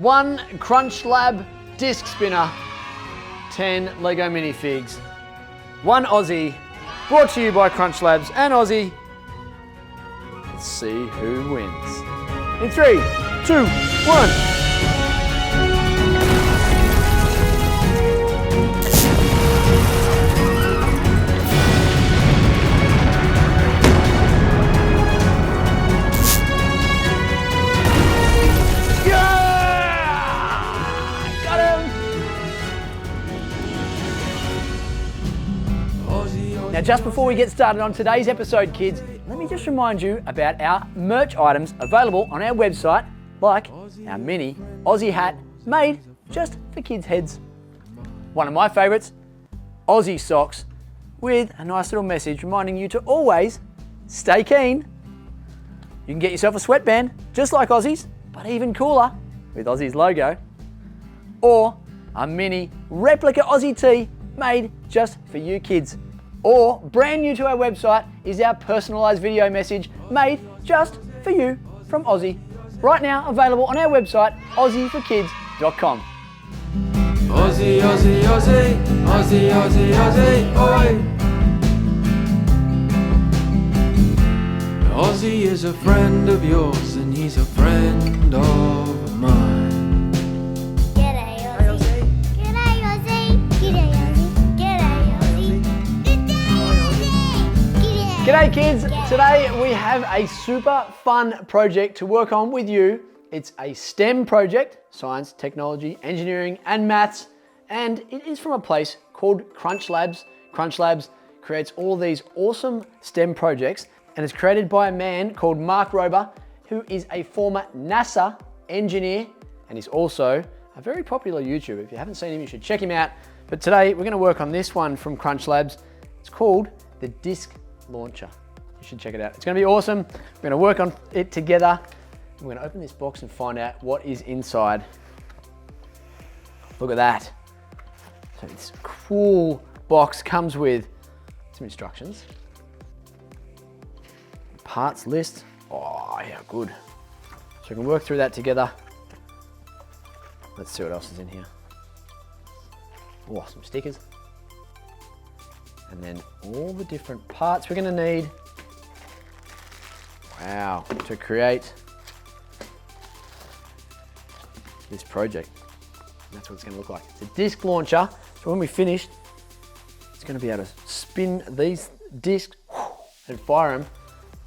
1 CrunchLab disc spinner, 10 Lego minifigs, 1 Ozzie, brought to you by CrunchLabs and Ozzie. Let's see who wins. In 3, 2, 1. Now, just before we get started on today's episode, kids, let me just remind you about our merch items available on our website, like our mini Ozzie hat made just for kids' heads. One of my favorites, Ozzie socks, with a nice little message reminding you to always stay keen. You can get yourself a sweatband, just like Ozzie's, but even cooler, with Ozzie's logo. Or a mini replica Ozzie tee made just for you kids. Or, brand new to our website, is our personalised video message made just for you from Ozzie. Right now available on our website, ozzieforkids.com. Ozzie, Ozzie, Ozzie, Ozzie, Ozzie, Ozzie, oi! Ozzie is a friend of yours and he's a friend of mine. G'day kids, today we have a super fun project to work on with you. It's a STEM project, science, technology, engineering and maths, and it is from a place called CrunchLabs. CrunchLabs creates all these awesome STEM projects and it's created by a man called Mark Rober, who is a former NASA engineer and he's also a very popular YouTuber. If you haven't seen him, you should check him out. But today we're going to work on this one from CrunchLabs. It's called the Disc Launcher. You should check it out. It's going to be awesome. We're going to work on it together. We're going to open this box and find out what is inside. Look at that. So this cool box comes with some instructions. Parts list. Oh yeah, good. So we can work through that together. Let's see what else is in here. Oh, some stickers. And then all the different parts we're going to need, wow, to create this project. And that's what it's going to look like. It's a disc launcher, so when we finish, it's going to be able to spin these discs and fire them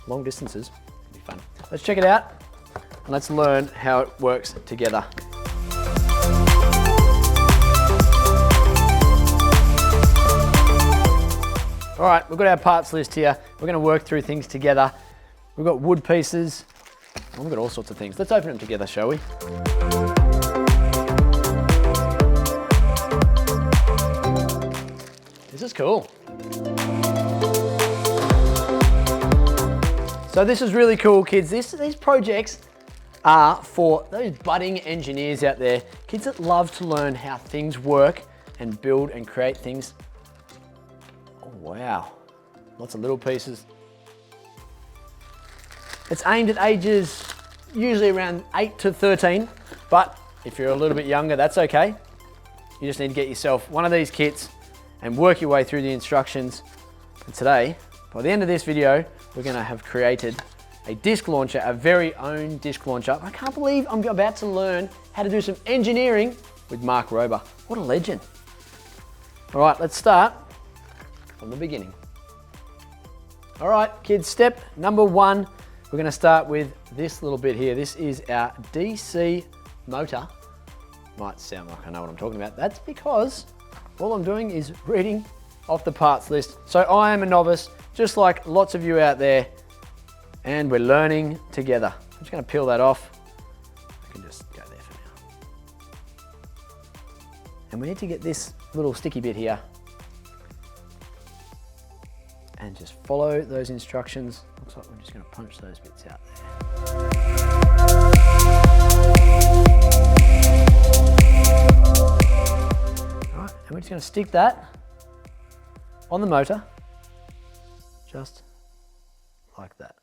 long distances. It'll be fun. Let's check it out and let's learn how it works together. All right, we've got our parts list here. We're going to work through things together. We've got wood pieces. Oh, we've got all sorts of things. Let's open them together, shall we? This is cool. So this is really cool, kids. These projects are for those budding engineers out there, kids that love to learn how things work and build and create things. Wow, lots of little pieces. It's aimed at ages usually around 8 to 13, but if you're a little bit younger, that's okay. You just need to get yourself one of these kits and work your way through the instructions. And today, by the end of this video, we're going to have created a disc launcher, our very own disc launcher. I can't believe I'm about to learn how to do some engineering with Mark Rober. What a legend. All right, let's start from the beginning. All right, kids, step number 1, we're going to start with this little bit here. This is our DC motor. Might sound like I know what I'm talking about. That's because all I'm doing is reading off the parts list. So I am a novice, just like lots of you out there, and we're learning together. I'm just going to peel that off. I can just go there for now. And we need to get this little sticky bit here and just follow those instructions. Looks like we're just going to punch those bits out there. All right, and we're just going to stick that on the motor, just like that.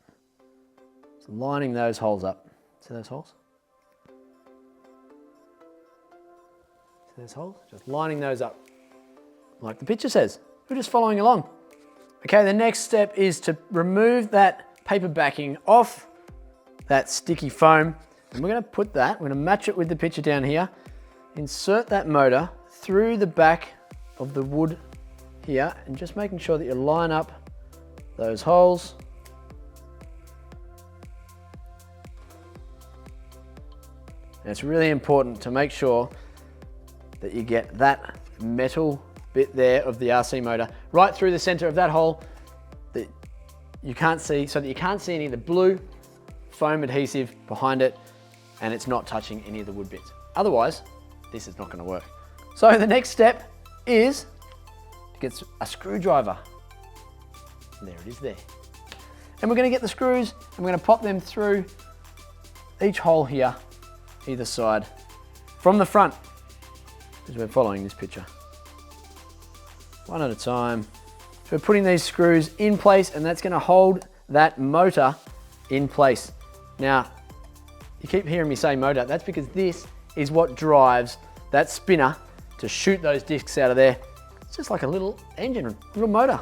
So lining those holes up. See those holes? So there's holes, just lining those up like the picture says. We're just following along. Okay, the next step is to remove that paper backing off that sticky foam. And we're gonna match it with the picture down here. Insert that motor through the back of the wood here and just making sure that you line up those holes. And it's really important to make sure that you get that metal bit there of the RC motor right through the center of that hole that you can't see, so that you can't see any of the blue foam adhesive behind it and it's not touching any of the wood bits. Otherwise, this is not going to work. So the next step is to get a screwdriver. There it is there. And we're going to get the screws and we're going to pop them through each hole here, either side, from the front, as we're following this picture. One at a time. So we're putting these screws in place and that's going to hold that motor in place. Now, you keep hearing me say motor, that's because this is what drives that spinner to shoot those discs out of there. It's just like a little engine, a little motor.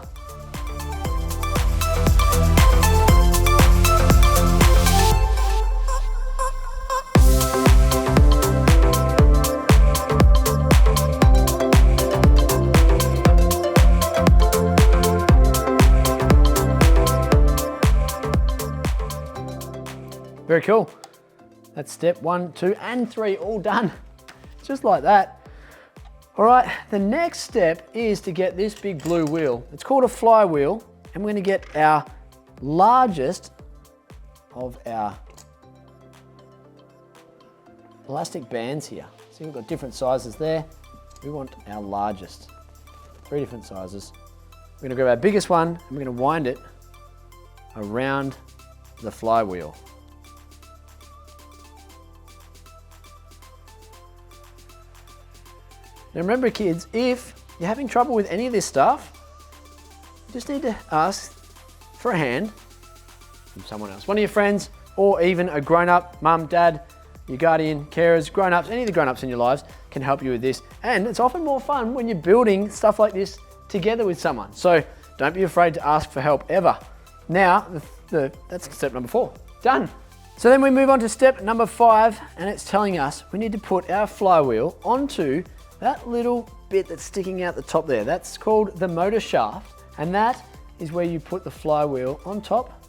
Very cool. That's step 1, 2, and 3 all done. Just like that. All right, the next step is to get this big blue wheel. It's called a flywheel, and we're gonna get our largest of our elastic bands here. So we've got different sizes there. We want our largest. 3 different sizes. We're gonna grab our biggest one, and we're gonna wind it around the flywheel. Now remember kids, if you're having trouble with any of this stuff, you just need to ask for a hand from someone else. One of your friends or even a grown-up, mum, dad, your guardian, carers, grown-ups, any of the grown-ups in your lives can help you with this. And it's often more fun when you're building stuff like this together with someone. So don't be afraid to ask for help ever. Now, that's step number 4, done. So then we move on to step number 5 and it's telling us we need to put our flywheel onto that little bit that's sticking out the top there. That's called the motor shaft, and that is where you put the flywheel on top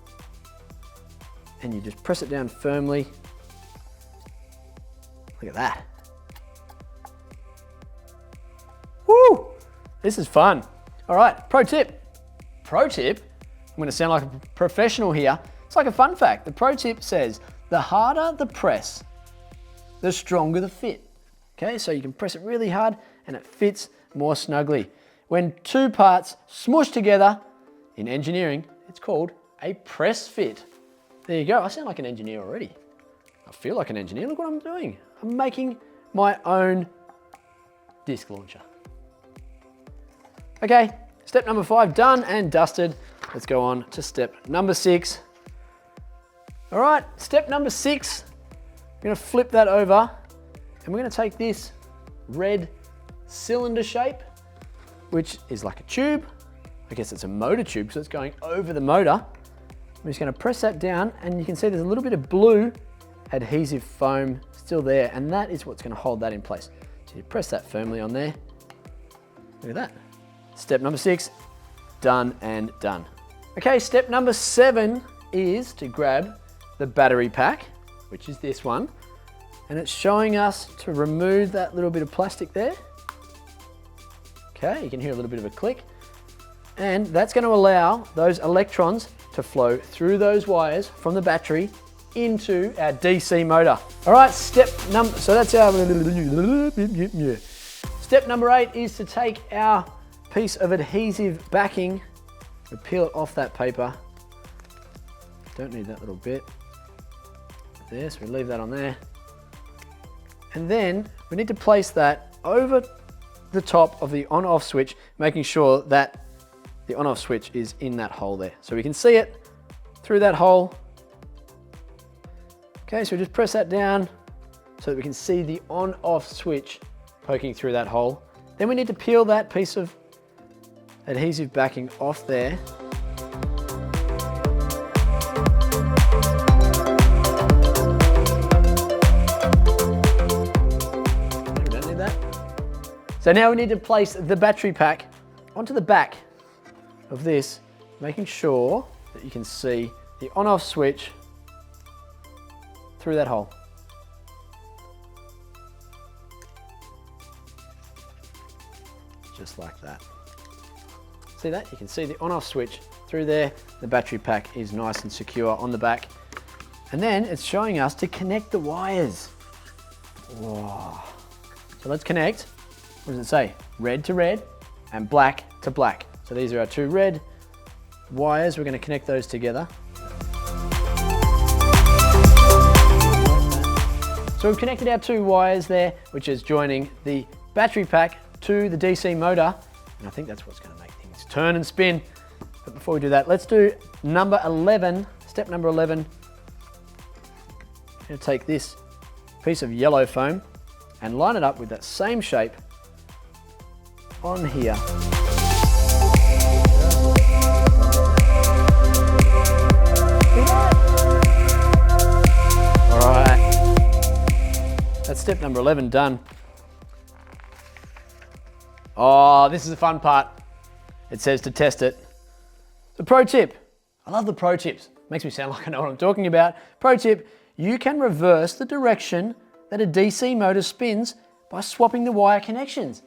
and you just press it down firmly. Look at that. Woo! This is fun. All right, pro tip. Pro tip, I'm gonna sound like a professional here. It's like a fun fact. The pro tip says, the harder the press, the stronger the fit. Okay, so you can press it really hard and it fits more snugly. When 2 parts smush together, in engineering, it's called a press fit. There you go, I sound like an engineer already. I feel like an engineer, look what I'm doing. I'm making my own disc launcher. Okay, step number 5 done and dusted. Let's go on to step number 6. All right, step number 6, I'm gonna flip that over and we're gonna take this red cylinder shape, which is like a tube. I guess it's a motor tube, so it's going over the motor. I'm just gonna press that down and you can see there's a little bit of blue adhesive foam still there, and that is what's gonna hold that in place. So you press that firmly on there. Look at that. Step number 6, done and done. Okay, step number 7 is to grab the battery pack, which is this one. And it's showing us to remove that little bit of plastic there. Okay, you can hear a little bit of a click. And that's going to allow those electrons to flow through those wires from the battery into our DC motor. All right, step number 8 is to take our piece of adhesive backing and peel it off that paper. Don't need that little bit. There, so we leave that on there. And then we need to place that over the top of the on-off switch, making sure that the on-off switch is in that hole there. So we can see it through that hole. Okay, so we just press that down so that we can see the on-off switch poking through that hole. Then we need to peel that piece of adhesive backing off there. We don't need that. So now we need to place the battery pack onto the back of this, making sure that you can see the on-off switch through that hole. Just like that. See that? You can see the on-off switch through there. The battery pack is nice and secure on the back. And then it's showing us to connect the wires. Whoa. So let's connect. What does it say? Red to red and black to black. So these are our two red wires. We're going to connect those together. So we've connected our two wires there, which is joining the battery pack to the DC motor. And I think that's what's going to make things turn and spin. But before we do that, let's do number 11, step number 11. I'm going to take this piece of yellow foam and line it up with that same shape on here. All right, that's step number 11 done. Oh, this is the fun part. It says to test it. The pro tip. I love the pro tips. Makes me sound like I know what I'm talking about. Pro tip, you can reverse the direction that a DC motor spins by swapping the wire connections.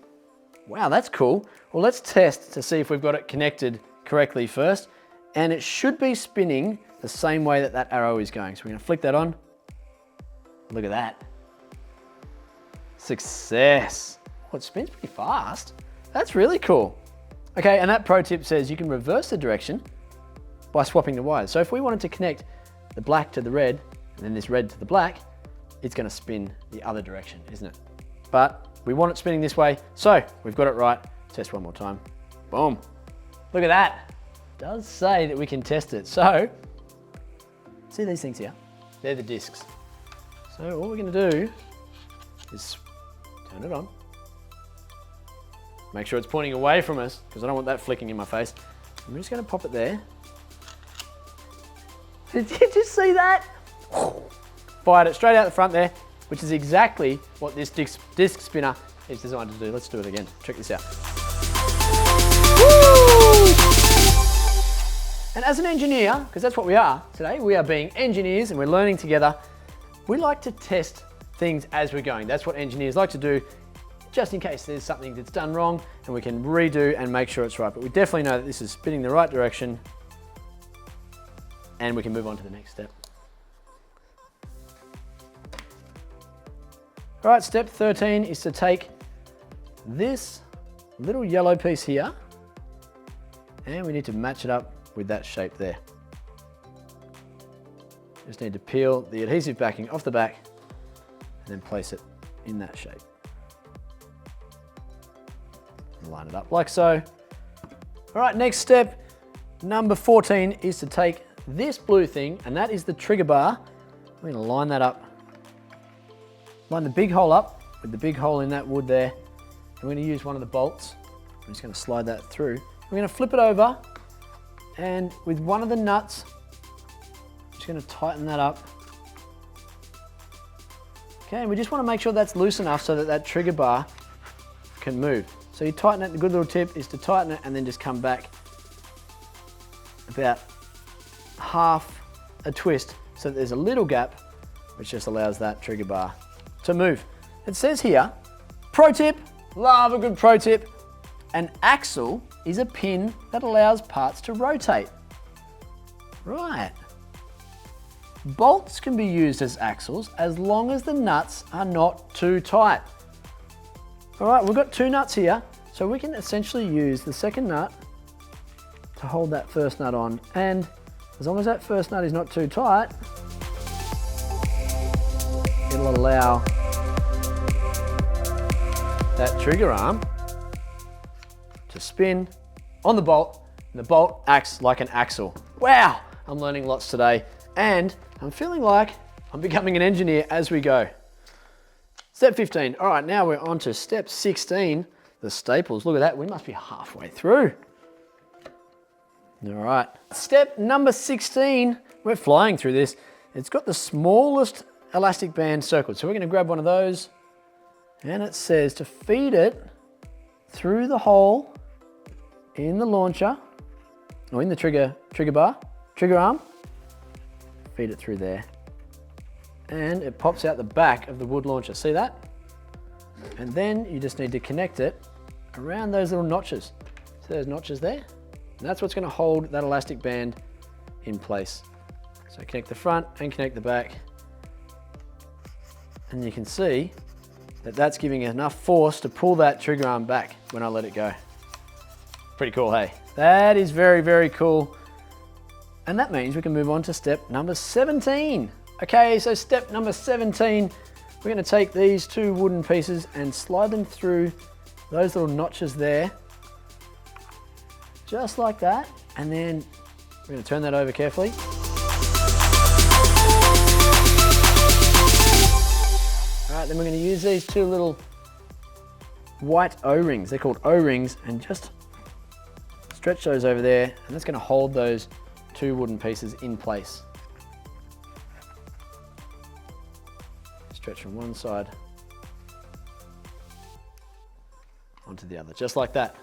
Wow, that's cool. Well, let's test to see if we've got it connected correctly first. And it should be spinning the same way that that arrow is going. So we're going to flick that on. Look at that. Success. Well, it spins pretty fast. That's really cool. Okay, and that pro tip says you can reverse the direction by swapping the wires. So if we wanted to connect the black to the red, and then this red to the black, it's going to spin the other direction, isn't it? But we want it spinning this way, so we've got it right. Test one more time. Boom. Look at that. It does say that we can test it. So, see these things here? They're the discs. So all we're going to do is turn it on. Make sure it's pointing away from us, because I don't want that flicking in my face. I'm just going to pop it there. Did you just see that? Fired it straight out the front there, which is exactly what this disc spinner is designed to do. Let's do it again. Check this out. Woo! And as an engineer, because that's what we are today, we are being engineers and we're learning together, we like to test things as we're going. That's what engineers like to do, just in case there's something that's done wrong and we can redo and make sure it's right. But we definitely know that this is spinning the right direction and we can move on to the next step. All right, step 13 is to take this little yellow piece here and we need to match it up with that shape there. Just need to peel the adhesive backing off the back and then place it in that shape. And line it up like so. All right, next step, number 14, is to take this blue thing, and that is the trigger bar. We're gonna line that up. Line the big hole up with the big hole in that wood there. And we're gonna use one of the bolts. I'm just gonna slide that through. We're gonna flip it over, and with one of the nuts, I'm just gonna tighten that up. Okay, and we just wanna make sure that's loose enough so that that trigger bar can move. So you tighten it, the good little tip is to tighten it and then just come back about half a twist so that there's a little gap which just allows that trigger bar to move. It says here, pro tip, love a good pro tip, an axle is a pin that allows parts to rotate. Right. Bolts can be used as axles as long as the nuts are not too tight. All right, we've got two nuts here, so we can essentially use the second nut to hold that first nut on, and as long as that first nut is not too tight, it'll allow that trigger arm to spin on the bolt, and the bolt acts like an axle. Wow, I'm learning lots today, and I'm feeling like I'm becoming an engineer as we go. Step 15. All right, now we're on to step 16, the staples. Look at that, we must be halfway through. All right, step number 16, we're flying through this. It's got the smallest elastic band circled. So we're gonna grab one of those, and it says to feed it through the hole in the launcher, or in the trigger arm. Feed it through there. And it pops out the back of the wood launcher. See that? And then you just need to connect it around those little notches. See those notches there? And that's what's going to hold that elastic band in place. So connect the front and connect the back. And you can see that that's giving enough force to pull that trigger arm back when I let it go. Pretty cool, hey? That is very, very cool. And that means we can move on to step number 17. Okay, so step number 17, we're going to take these two wooden pieces and slide them through those little notches there. Just like that. And then we're going to turn that over carefully. All right, then we're going to use these two little white O-rings. They're called O-rings, and just stretch those over there, and that's going to hold those two wooden pieces in place. Stretch from one side onto the other, just like that.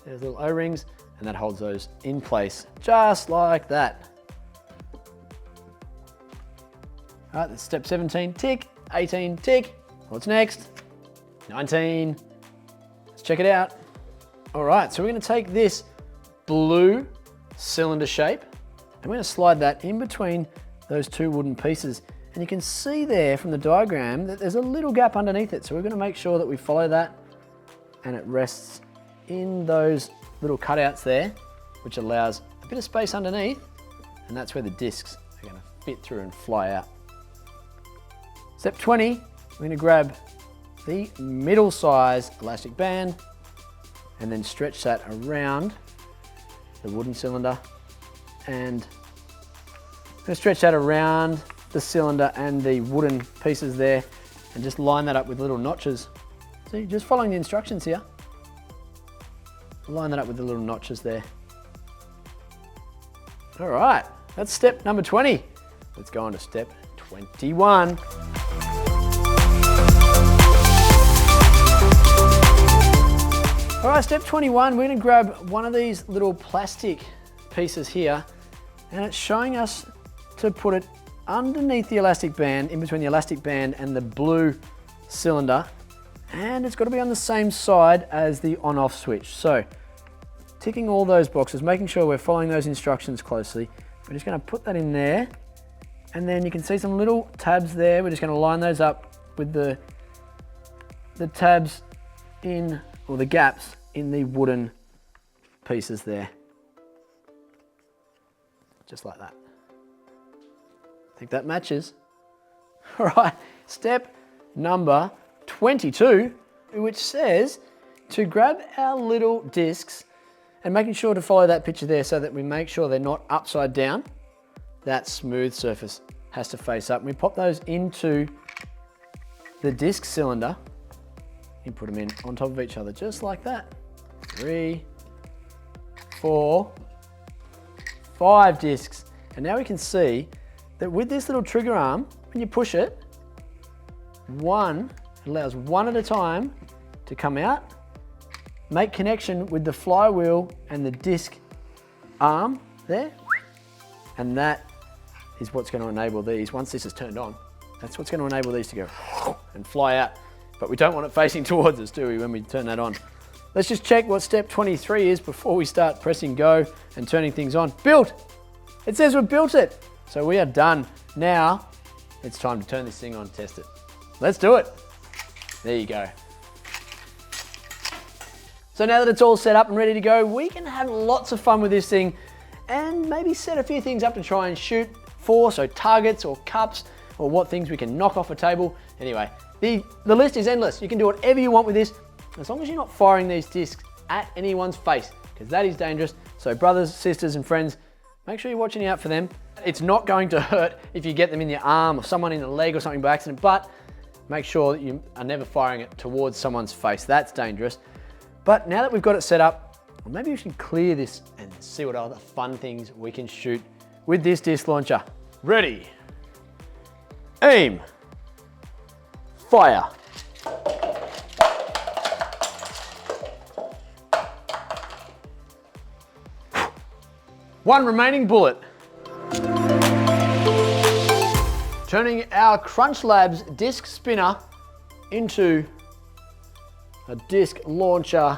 There's little O-rings, and that holds those in place, just like that. All right, that's step 17, tick. 18, tick. What's next? 19. Let's check it out. All right, so we're gonna take this blue cylinder shape, and we're gonna slide that in between those two wooden pieces. And you can see there from the diagram that there's a little gap underneath it. So we're gonna make sure that we follow that and it rests in those little cutouts there, which allows a bit of space underneath, and that's where the discs are gonna fit through and fly out. Step 20, we're gonna grab the middle size elastic band and then stretch that around the wooden cylinder, and I'm gonna stretch that around the cylinder and the wooden pieces there, and just line that up with little notches. See, just following the instructions here. Line that up with the little notches there. All right, that's step number 20. Let's go on to step 21. All right, step 21, we're gonna grab one of these little plastic pieces here, and it's showing us to put it underneath the elastic band, in between the elastic band and the blue cylinder, and it's got to be on the same side as the on-off switch. So ticking all those boxes, making sure we're following those instructions closely. We're just going to put that in there, and then you can see some little tabs there. We're just going to line those up with the tabs in, or the gaps in the wooden pieces there, just like that. I think that matches. All right, step number 22, which says to grab our little discs and making sure to follow that picture there so that we make sure they're not upside down. That smooth surface has to face up. And we pop those into the disc cylinder. You put them in on top of each other, just like that. 3, 4, 5 discs. And now we can see that with this little trigger arm, when you push it, it allows one at a time to come out, make connection with the flywheel and the disc arm there, and that is what's going to enable these, once this is turned on, that's what's going to enable these to go and fly out. But we don't want it facing towards us, do we, when we turn that on? Let's just check what step 23 is before we start pressing go and turning things on. Built! It says we've built it! So we are done. Now, it's time to turn this thing on and test it. Let's do it. There you go. So now that it's all set up and ready to go, we can have lots of fun with this thing and maybe set a few things up to try and shoot for, so targets or cups or what things we can knock off a table. Anyway, the list is endless. You can do whatever you want with this, as long as you're not firing these discs at anyone's face, because that is dangerous. So brothers, sisters, and friends, make sure you're watching out for them. It's not going to hurt if you get them in your arm or someone in the leg or something by accident, but Make sure that you are never firing it towards someone's face. That's dangerous. But now that we've got it set up, well, maybe we should clear this and see what other fun things we can shoot with this disc launcher. Ready, aim, fire. One remaining bullet. Turning our CrunchLabs disc spinner into a disc launcher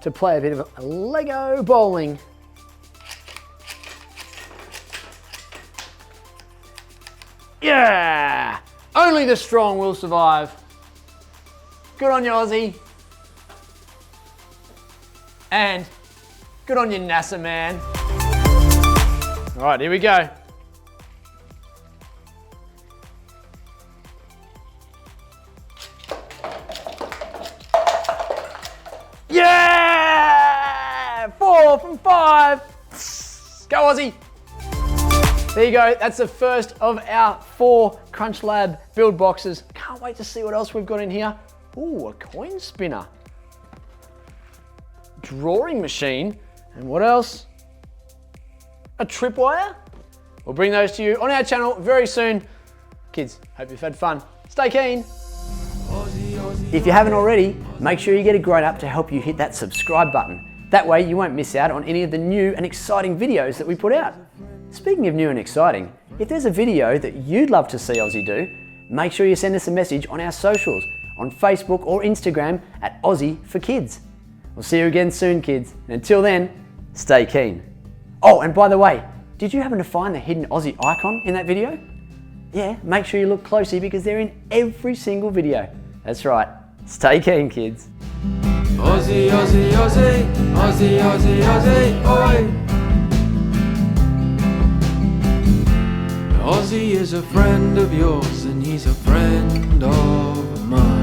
to play a bit of a Lego bowling. Yeah! Only the strong will survive. Good on you, Ozzie. And good on you, NASA man. All right, here we go. Yeah! 4 from 5. Go, Ozzie. There you go. That's the first of our 4 CrunchLab build boxes. Can't wait to see what else we've got in here. Ooh, a coin spinner. Drawing machine. And what else? A tripwire. We'll bring those to you on our channel very soon. Kids, hope you've had fun. Stay keen. If you haven't already, make sure you get a grown-up to help you hit that subscribe button. That way you won't miss out on any of the new and exciting videos that we put out. Speaking of new and exciting, if there's a video that you'd love to see Ozzie do, make sure you send us a message on our socials, on Facebook or Instagram at Ozzie for Kids. We'll see you again soon, kids. And until then, stay keen. Oh, and by the way, did you happen to find the hidden Ozzie icon in that video? Yeah, make sure you look closely because they're in every single video. That's right. Stay keen, kids. Ozzie, Ozzie, Ozzie, Ozzie, Ozzie, Ozzie, oi! Ozzie is a friend of yours and he's a friend of mine.